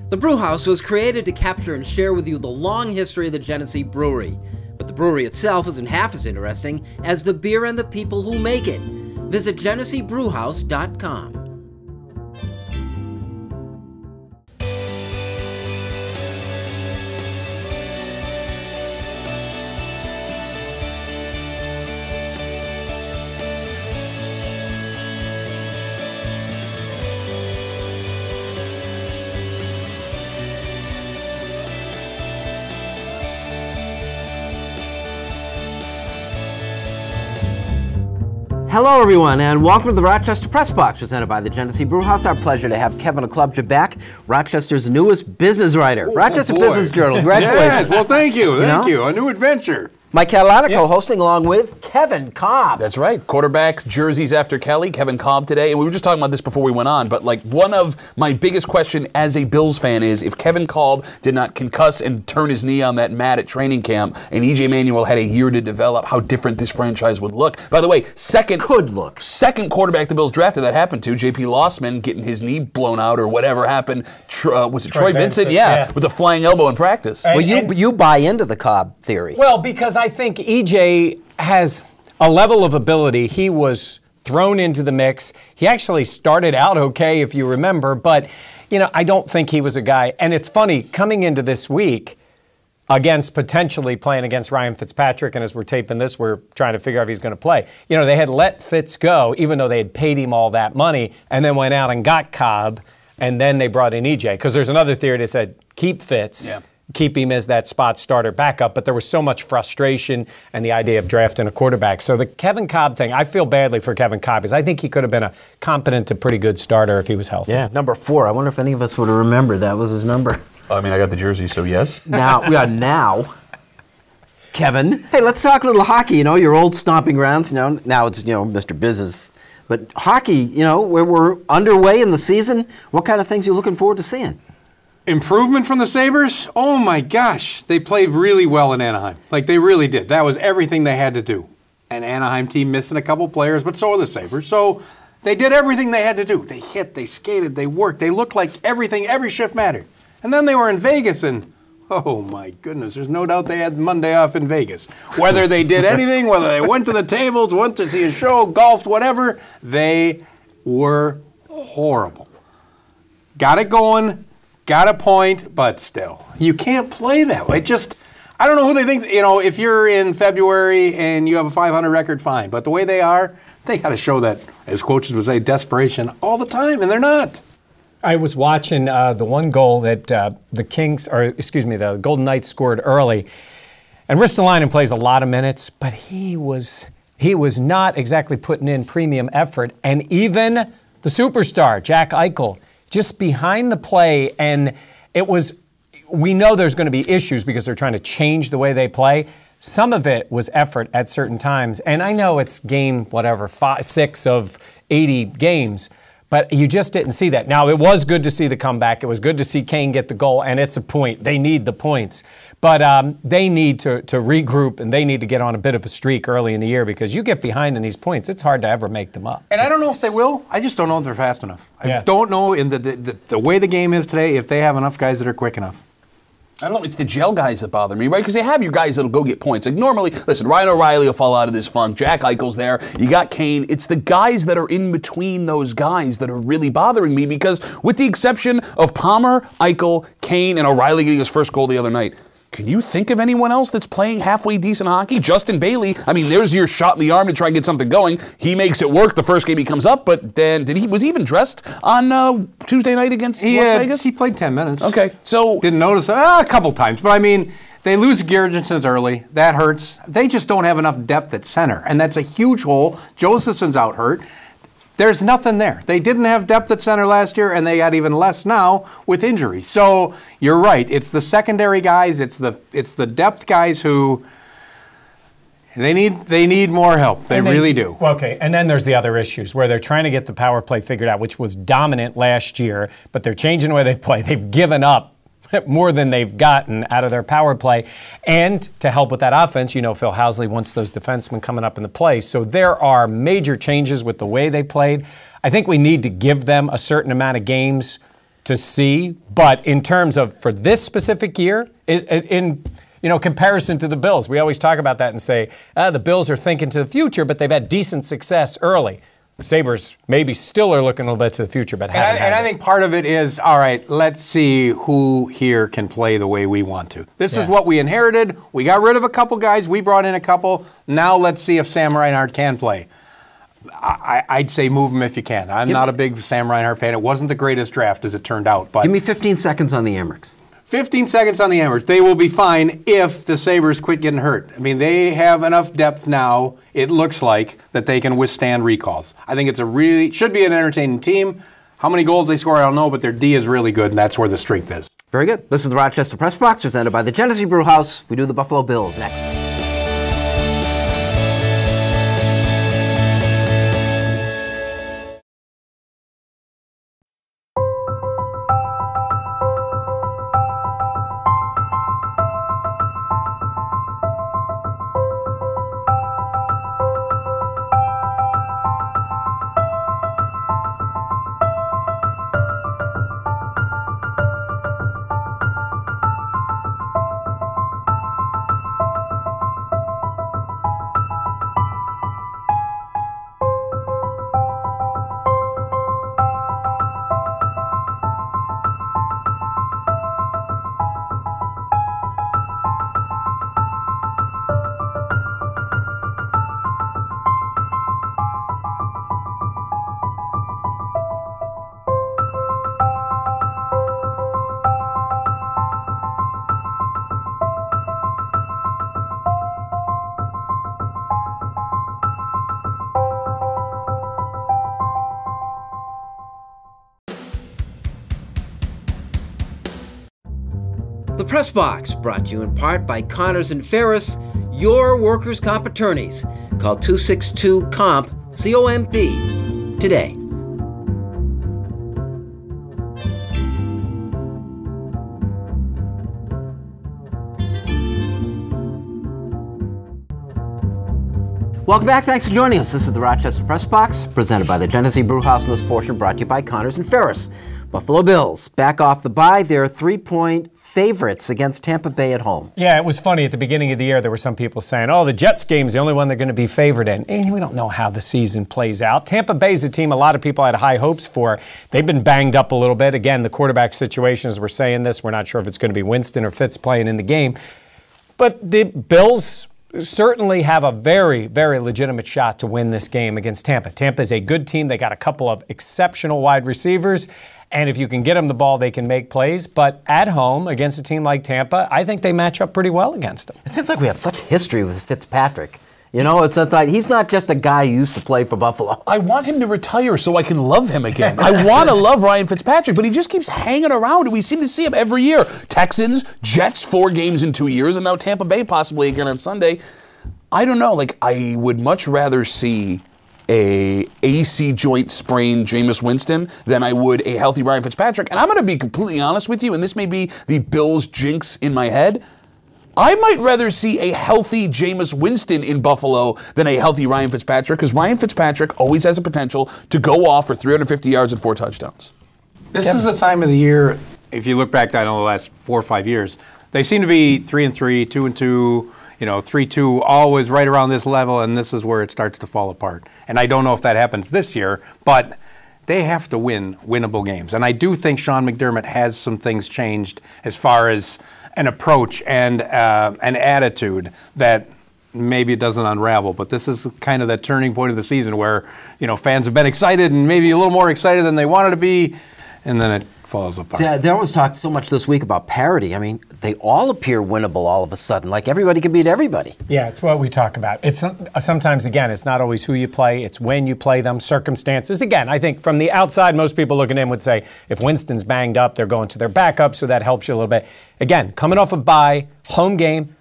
The Brewhouse was created to capture and share with you the long history of the Genesee Brewery. But the brewery itself isn't half as interesting as the beer and the people who make it. Visit GeneseeBrewhouse.com. Hello, everyone, and welcome to the Rochester Press Box, presented by the Genesee Brewhouse. Our pleasure to have Kevin Oklobzija back, Rochester's newest business writer. Rochester Business Journal. Congratulations. Yes, well, thank you. Thank you. A new adventure. Mike Catalana co-hosting along with Kevin Cobb. That's right. Quarterback jerseys after Kelly, Kevin Cobb today. And we were just talking about this before we went on, but like one of my biggest question as a Bills fan is if Kevin Cobb did not concuss and turn his knee on that mat at training camp and E.J. Manuel had a year to develop, how different this franchise would look. By the way, second quarterback the Bills drafted that happened to, J.P. Lossman getting his knee blown out or whatever happened. Was it Troy Vincent? Yeah, with a flying elbow in practice. Well, you buy into the Cobb theory. Well, because I think EJ has a level of ability. He was thrown into the mix. He actually started out okay, if you remember, but I don't think he was a guy. And it's funny, coming into this week potentially playing against Ryan Fitzpatrick, and as we're taping this, we're trying to figure out if he's going to play. They had let Fitz go, even though they had paid him all that money, and then went out and got Cobb, and then they brought in EJ. Because there's another theory that said, keep Fitz. Yeah. Keep him as that spot starter backup, but there was so much frustration and the idea of drafting a quarterback. So the Kevin Cobb thing, I feel badly for Kevin Cobb because I think he could have been a competent to pretty good starter if he was healthy. Yeah, number 4. I wonder if any of us would have remembered that was his number. I mean, I got the jersey, so yes. Now, Kevin, hey, let's talk a little hockey. Your old stomping grounds. Now it's Mr. Business, but hockey. We're underway in the season. What kind of things are you looking forward to seeing? Improvement from the Sabres? Oh my gosh, they played really well in Anaheim. Like they really did. That was everything they had to do. An Anaheim team missing a couple players, but so are the Sabres. So they did everything they had to do. They hit, they skated, they worked. They looked like every shift mattered. And then they were in Vegas and, oh my goodness, there's no doubt they had Monday off in Vegas. Whether they did anything, whether they went to the tables, went to see a show, golfed, whatever, they were horrible. Got it going. Got a point, but still, you can't play that way. I don't know who they think, if you're in February and you have a 500 record, fine. But the way they are, they got to show that, as coaches would say, desperation all the time, and they're not. I was watching the one goal that the Golden Knights scored early. And Ristolainen plays a lot of minutes, but he was not exactly putting in premium effort. And even the superstar, Jack Eichel, just behind the play, and we know there's going to be issues because they're trying to change the way they play. Some of it was effort at certain times, and I know it's game, 6 of 80 games, but you just didn't see that. Now, it was good to see the comeback. It was good to see Kane get the goal, and it's a point. They need the points. But they need to regroup, and they need to get on a bit of a streak early in the year because you get behind in these points, it's hard to ever make them up. And I don't know if they will. I just don't know if they're fast enough. I don't know in the way the game is today if they have enough guys that are quick enough. I don't know, it's the gel guys that bother me, right? Because they have your guys that'll go get points. Like normally, listen, Ryan O'Reilly will fall out of this funk. Jack Eichel's there. You got Kane. It's the guys that are in between those guys that are really bothering me because with the exception of Palmer, Eichel, Kane, and O'Reilly getting his first goal the other night, can you think of anyone else that's playing halfway decent hockey? Justin Bailey, I mean, there's your shot in the arm to try and get something going. He makes it work the first game he comes up, but then was he even dressed on Tuesday night against Las Vegas? He played 10 minutes. Okay, so... Didn't notice a couple times, but I mean, they lose Gergensen's early. That hurts. They just don't have enough depth at center, and that's a huge hole. Josephson's out hurt. There's nothing there. They didn't have depth at center last year, and they got even less now with injuries. So you're right. It's the secondary guys. It's the depth guys who they need more help. They really do. Okay, and then there's the other issues where they're trying to get the power play figured out, which was dominant last year, but they're changing the way they've played. They've given up more than they've gotten out of their power play. And to help with that offense, Phil Housley wants those defensemen coming up in the play. So there are major changes with the way they played. I think we need to give them a certain amount of games to see. But in terms of for this specific year, in comparison to the Bills, we always talk about that and say the Bills are thinking to the future, but they've had decent success early. The Sabres maybe still are looking a little bit to the future, but haven't. And I think part of it is, all right, let's see who here can play the way we want to. This is what we inherited. We got rid of a couple guys. We brought in a couple. Now let's see if Sam Reinhart can play. I'd say move him if you can. I'm not a big Sam Reinhart fan. It wasn't the greatest draft as it turned out. But give me 15 seconds on the Amerks. 15 seconds on the Amers. They will be fine if the Sabres quit getting hurt. I mean, they have enough depth now, it looks like, that they can withstand recalls. I think should be an entertaining team. How many goals they score, I don't know, but their D is really good, and that's where the strength is. Very good. This is the Rochester Press Box, presented by the Genesee Brewhouse. We do the Buffalo Bills next. The Press Box, brought to you in part by Connors & Ferris, your workers' comp attorneys. Call 262-COMP, C-O-M-P, today. Welcome back. Thanks for joining us. This is the Rochester Press Box, presented by the Genesee Brewhouse, and this portion brought to you by Connors & Ferris. Buffalo Bills, back off the bye. They're 3-point favorites against Tampa Bay at home. Yeah, it was funny. At the beginning of the year, there were some people saying, oh, the Jets game's the only one they're going to be favored in. And we don't know how the season plays out. Tampa Bay's a team a lot of people had high hopes for. They've been banged up a little bit. Again, the quarterback situation, as we're saying this, we're not sure if it's going to be Winston or Fitz playing in the game. But the Bills certainly have a very, very legitimate shot to win this game against Tampa. Tampa's a good team. They got a couple of exceptional wide receivers. And if you can get them the ball, they can make plays. But at home, against a team like Tampa, I think they match up pretty well against them. It seems like we have such history with Fitzpatrick. You know, it's like he's not just a guy who used to play for Buffalo. I want him to retire so I can love him again. I want to love Ryan Fitzpatrick, but he just keeps hanging around, and we seem to see him every year. Texans, Jets, 4 games in 2 years, and now Tampa Bay possibly again on Sunday. I don't know. Like, I would much rather see a AC joint sprained Jameis Winston than I would a healthy Ryan Fitzpatrick. And I'm going to be completely honest with you, and this may be the Bills jinx in my head. I might rather see a healthy Jameis Winston in Buffalo than a healthy Ryan Fitzpatrick, because Ryan Fitzpatrick always has a potential to go off for 350 yards and 4 touchdowns. This is the time of the year, if you look back, I know the last 4 or 5 years, they seem to be 3-3, 2-2, 3-2, always right around this level, and this is where it starts to fall apart. And I don't know if that happens this year, but they have to win winnable games. And I do think Sean McDermott has some things changed as far as an approach and an attitude that maybe it doesn't unravel. But this is kind of that turning point of the season where, fans have been excited and maybe a little more excited than they wanted to be, and then it falls apart. Yeah, there was talk so much this week about parity. I mean, they all appear winnable all of a sudden. Like everybody can beat everybody. Yeah, it's what we talk about. It's sometimes, again, it's not always who you play. It's when you play them, circumstances. Again, I think from the outside, most people looking in would say, if Winston's banged up, they're going to their backup, so that helps you a little bit. Again, coming off a bye, home game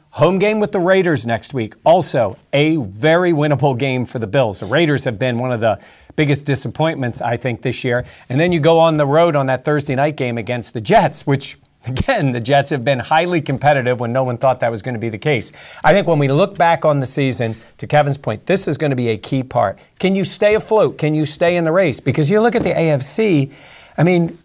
with the Raiders next week. Also, a very winnable game for the Bills. The Raiders have been one of the biggest disappointments, I think, this year. And then you go on the road on that Thursday night game against the Jets, which, again, the Jets have been highly competitive when no one thought that was going to be the case. I think when we look back on the season, to Kevin's point, this is going to be a key part. Can you stay afloat? Can you stay in the race? Because you look at the AFC, I mean,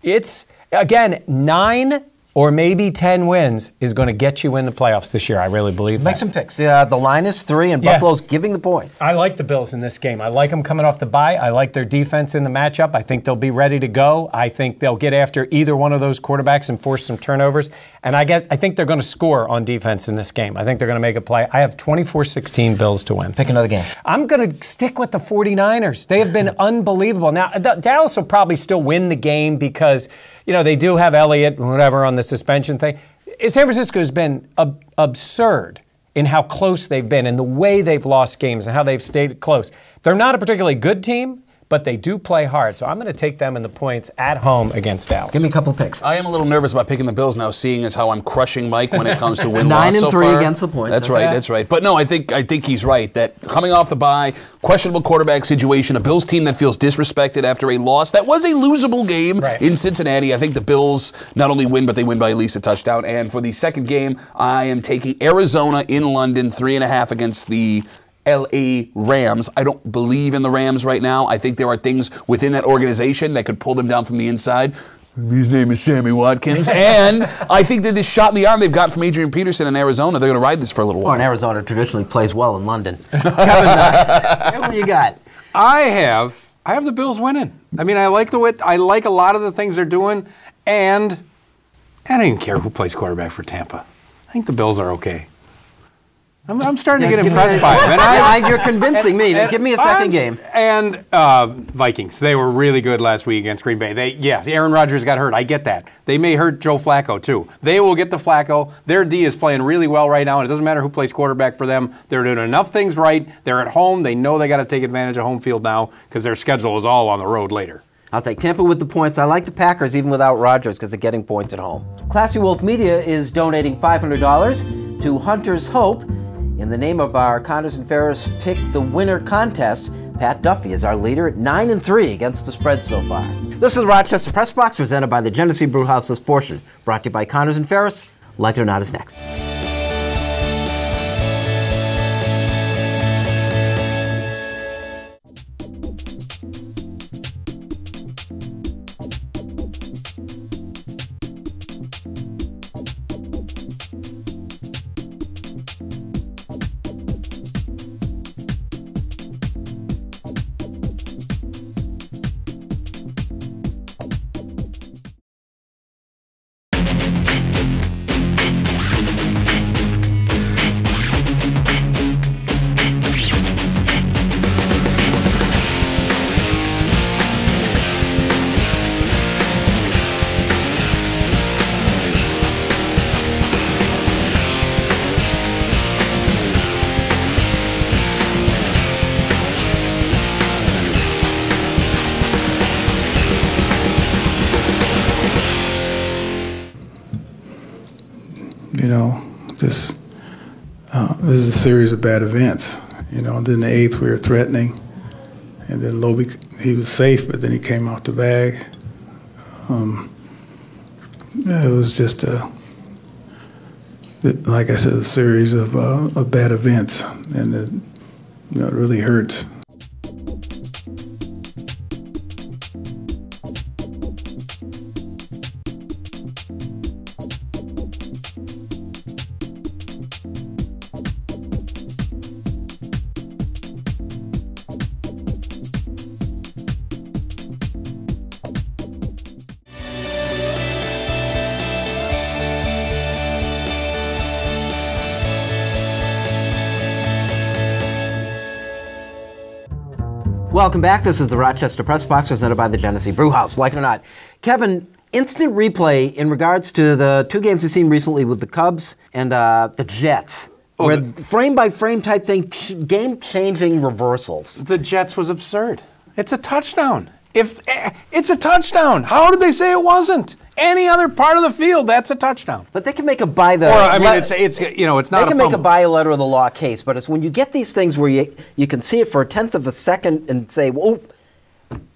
It's, again, 9 or maybe 10 wins is going to get you in the playoffs this year. I really believe that. Make some picks. The line is 3, and Buffalo's giving the points. I like the Bills in this game. I like them coming off the bye. I like their defense in the matchup. I think they'll be ready to go. I think they'll get after either one of those quarterbacks and force some turnovers. And I think they're going to score on defense in this game. I think they're going to make a play. I have 24-16 Bills to win. Pick another game. I'm going to stick with the 49ers. They have been unbelievable. Now, Dallas will probably still win the game because, they do have Elliott, whatever, on the suspension thing. San Francisco has been absurd in how close they've been and the way they've lost games and how they've stayed close. They're not a particularly good team, but they do play hard. So I'm going to take them in the points at home against Dallas. Give me a couple picks. I am a little nervous about picking the Bills now, seeing as how I'm crushing Mike when it comes to win-loss so far. 9-3 against the points. That's right, that's right. But no, I think he's right that coming off the bye, questionable quarterback situation, a Bills team that feels disrespected after a loss that was a losable game in Cincinnati. I think the Bills not only win, but they win by at least a touchdown. And for the second game, I am taking Arizona in London, 3.5 against the L.A. Rams. I don't believe in the Rams right now. I think there are things within that organization that could pull them down from the inside. His name is Sammy Watkins. And I think that this shot in the arm they've got from Adrian Peterson in Arizona, they're going to ride this for a little while. And Arizona traditionally plays well in London. Kevin, what do you got? I have the Bills winning. I mean, I like a lot of the things they're doing, and I don't even care who plays quarterback for Tampa. I think the Bills are okay. I'm starting to get impressed by them. You're convincing me. Give me a second game. And Vikings. They were really good last week against Green Bay. Aaron Rodgers got hurt. I get that. They may hurt Joe Flacco, too. They will get the Flacco. Their D is playing really well right now, and it doesn't matter who plays quarterback for them. They're doing enough things right. They're at home. They know they got to take advantage of home field now because their schedule is all on the road later. I'll take Tampa with the points. I like the Packers even without Rodgers because they're getting points at home. Classy Wolf Media is donating $500 to Hunter's Hope. In the name of our Connors and Ferris Pick the Winner contest, Pat Duffy is our leader at 9-3 against the spread so far. This is the Rochester Press Box presented by the Genesee Brewhouse. This portion brought to you by Connors and Ferris. Like It or Not is next. This is a series of bad events. Then the 8th we were threatening, and then Lobe, he was safe, but then he came out the bag. It was just like I said, a series of bad events, and it really hurts. Welcome back. This is the Rochester Press Box presented by the Genesee Brewhouse. Like it or not. Kevin, instant replay in regards to the two games we've seen recently with the Cubs and the Jets. Where frame-by-frame type thing, game-changing reversals. The Jets was absurd. It's a touchdown. It's a touchdown. How did they say it wasn't? Any other part of the field, that's a touchdown. But they can make a by the. Or I mean, it's not. They can make a by a letter of the law case, but it's when you get these things where you can see it for a tenth of a second and say, "Whoa."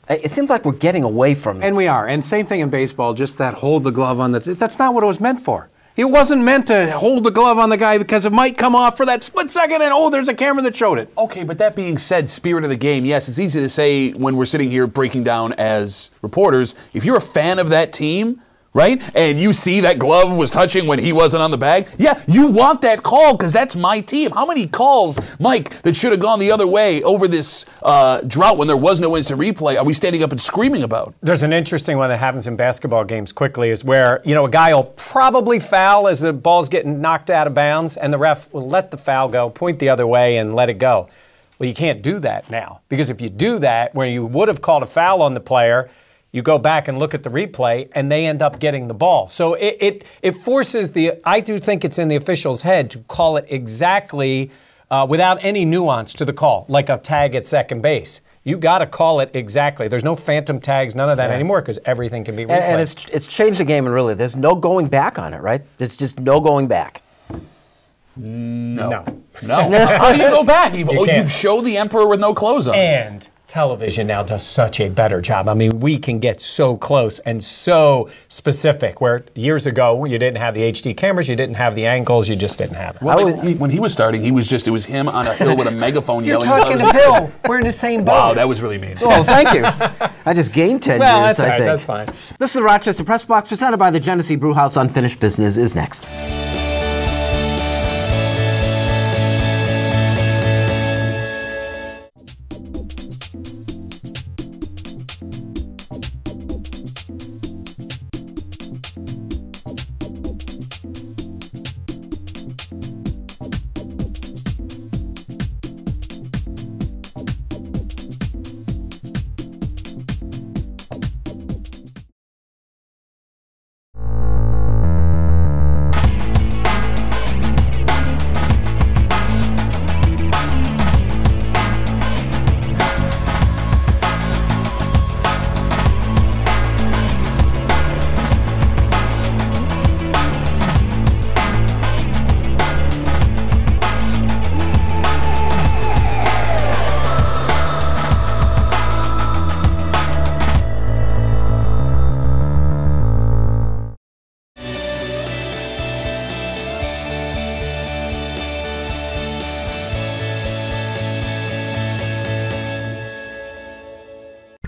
It seems like we're getting away from it. And we are. And same thing in baseball. Just that hold the glove on that's not what it was meant for. It wasn't meant to hold the glove on the guy because it might come off for that split second and, oh, there's a camera that showed it. Okay, but that being said, spirit of the game, yes, it's easy to say when we're sitting here breaking down as reporters. If you're a fan of that team, right, and you see that glove was touching when he wasn't on the bag, yeah, you want that call because that's my team. How many calls, Mike, that should have gone the other way over this drought when there was no instant replay are we standing up and screaming about? There's an interesting one that happens in basketball games quickly is where, a guy will probably foul as the ball's getting knocked out of bounds, and the ref will let the foul go, point the other way, and let it go. Well, you can't do that now because if you do that, where you would have called a foul on the player, you go back and look at the replay, and they end up getting the ball. So it forces I do think it's in the official's head to call it exactly without any nuance to the call, like a tag at second base. You got to call it exactly. There's no phantom tags, none of that anymore, because everything can be replayed. And it's changed the game, and really, there's no going back on it, right? There's just no going back. No. How do you go back? You've showed the emperor with no clothes on. And television now does such a better job. I mean, we can get so close and so specific, where years ago you didn't have the HD cameras, you didn't have the angles, you just didn't have it. Well, when he was starting, it was him on a hill with a megaphone yelling. You're talking to Bill. We're in the same boat. Wow, that was really mean. Well, thank you. I just gained 10 well, years, that's all I right, think. That's fine. This is the Rochester Press Box, presented by the Genesee Brewhouse. Unfinished Business is next.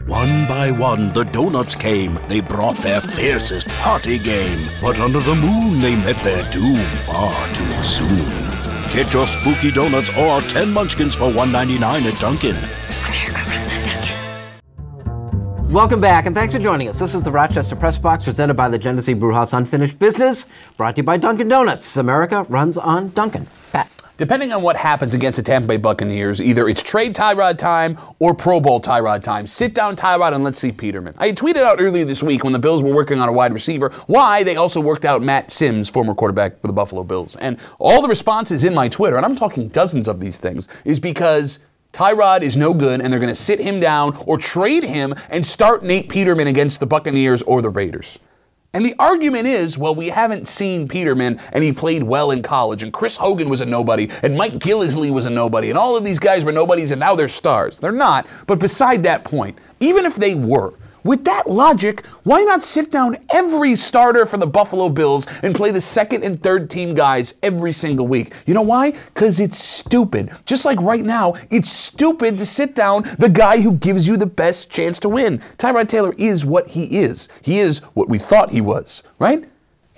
One by one, the donuts came. They brought their fiercest party game. But under the moon, they met their doom far too soon. Get your spooky donuts or 10 munchkins for $1.99 at Dunkin'. America runs on Dunkin'. Welcome back, and thanks for joining us. This is the Rochester Press Box, presented by the Genesee Brewhouse. Unfinished Business, brought to you by Dunkin' Donuts. America runs on Dunkin'. Pat. Depending on what happens against the Tampa Bay Buccaneers, either it's trade Tyrod time or Pro Bowl Tyrod time. Sit down Tyrod and let's see Peterman. I tweeted out earlier this week when the Bills were working on a wide receiver why they also worked out Matt Sims, former quarterback for the Buffalo Bills. And all the responses in my Twitter, and I'm talking dozens of these things, is because Tyrod is no good and they're going to sit him down or trade him and start Nate Peterman against the Buccaneers or the Raiders. And the argument is, well, we haven't seen Peterman, and he played well in college, and Chris Hogan was a nobody, and Mike Gillisley was a nobody, and all of these guys were nobodies, and now they're stars. They're not, but beside that point, even if they were, with that logic, why not sit down every starter for the Buffalo Bills and play the second and third team guys every single week? You know why? Because it's stupid. Just like right now, it's stupid to sit down the guy who gives you the best chance to win. Tyrod Taylor is what he is. He is what we thought he was, right?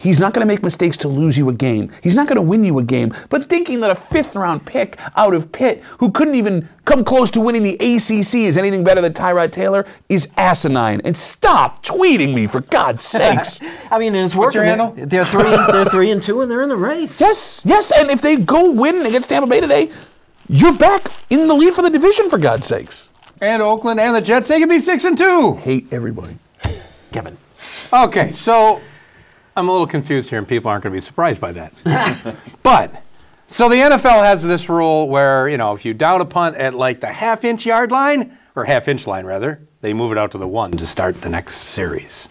He's not going to make mistakes to lose you a game. He's not going to win you a game. But thinking that a fifth-round pick out of Pitt, who couldn't even come close to winning the ACC, is anything better than Tyrod Taylor is asinine. And stop tweeting me, for God's sakes. I mean, it's working. What's your handle? They're 3-2, and they're in the race. Yes. And if they go win against Tampa Bay today, you're back in the lead for the division, for God's sakes. And Oakland and the Jets, they can be 6-2. Hate everybody. Kevin. Okay, so I'm a little confused here, and people aren't going to be surprised by that. But, so the NFL has this rule where, if you down a punt at like the half-inch yard line, or half-inch line rather, they move it out to the 1 to start the next series.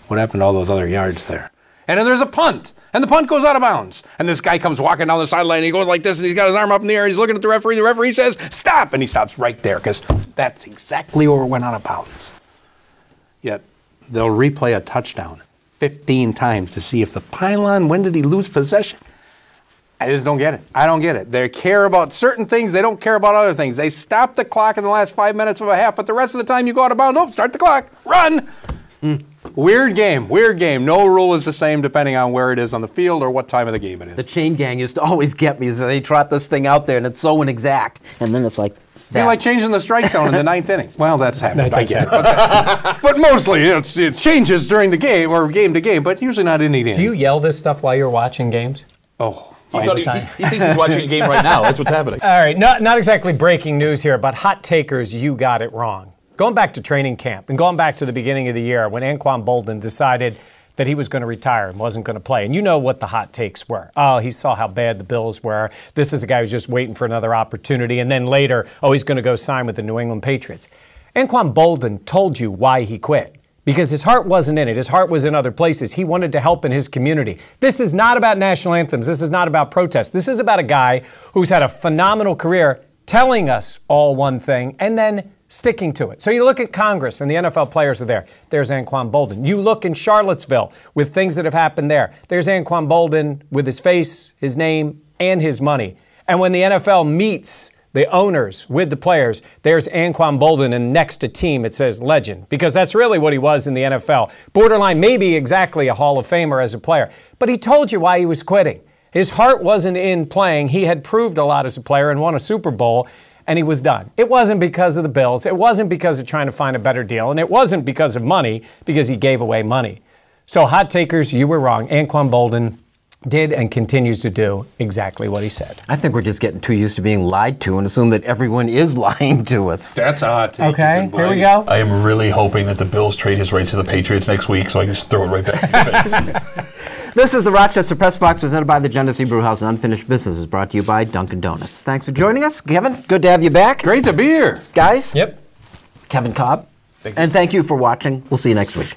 What happened to all those other yards there? And then there's a punt, and the punt goes out of bounds. And this guy comes walking down the sideline, and he goes like this, and he's got his arm up in the air, and he's looking at the referee. The referee says, stop! And he stops right there, because that's exactly where it went out of bounds. Yet, they'll replay a touchdown 15 times to see if the pylon, when did he lose possession? I just don't get it. I don't get it. They care about certain things. They don't care about other things. They stop the clock in the last 5 minutes of a half, but the rest of the time you go out of bounds. Oh, start the clock. Run. Weird game. Weird game. No rule is the same depending on where it is on the field or what time of the game it is. The chain gang used to always get me is that they trot this thing out there and it's so inexact. And then it's like that. Feel like changing the strike zone in the ninth inning. Well, that's happened. That's I get it. Okay. But mostly it changes during the game or game to game, but usually not in the inning. Do you yell this stuff while you're watching games? Oh. He thinks he's watching a game right now. That's what's happening. All right, not exactly breaking news here, but hot takers, you got it wrong. Going back to training camp and going back to the beginning of the year when Anquan Boldin decided that he was going to retire and wasn't going to play. And you know what the hot takes were. Oh, he saw how bad the Bills were. This is a guy who's just waiting for another opportunity. And then later, oh, he's going to go sign with the New England Patriots. Anquan Boldin told you why he quit. Because his heart wasn't in it. His heart was in other places. He wanted to help in his community. This is not about national anthems. This is not about protests. This is about a guy who's had a phenomenal career telling us all one thing and then sticking to it. So you look at Congress and the NFL players are there. There's Anquan Boldin. You look in Charlottesville with things that have happened there. There's Anquan Boldin with his face, his name, and his money. And when the NFL meets the owners with the players, there's Anquan Boldin, and next to team it says legend, because that's really what he was in the NFL. Borderline, maybe exactly a Hall of Famer as a player. But he told you why he was quitting. His heart wasn't in playing. He had proved a lot as a player and won a Super Bowl, and he was done. It wasn't because of the Bills. It wasn't because of trying to find a better deal, and it wasn't because of money, because he gave away money. So hot takers, you were wrong. Anquan Boldin did and continues to do exactly what he said. I think we're just getting too used to being lied to and assume that everyone is lying to us. That's a hot take. Okay, here we go. I am really hoping that the Bills trade his rights to the Patriots next week so I can just throw it right back in your face. This is the Rochester Press Box presented by the Genesee Brewhouse, and Unfinished Business is brought to you by Dunkin' Donuts. Thanks for joining us. Kevin, good to have you back. Great to be here. Guys. Yep. Kevin Cobb. And thank you for watching. We'll see you next week.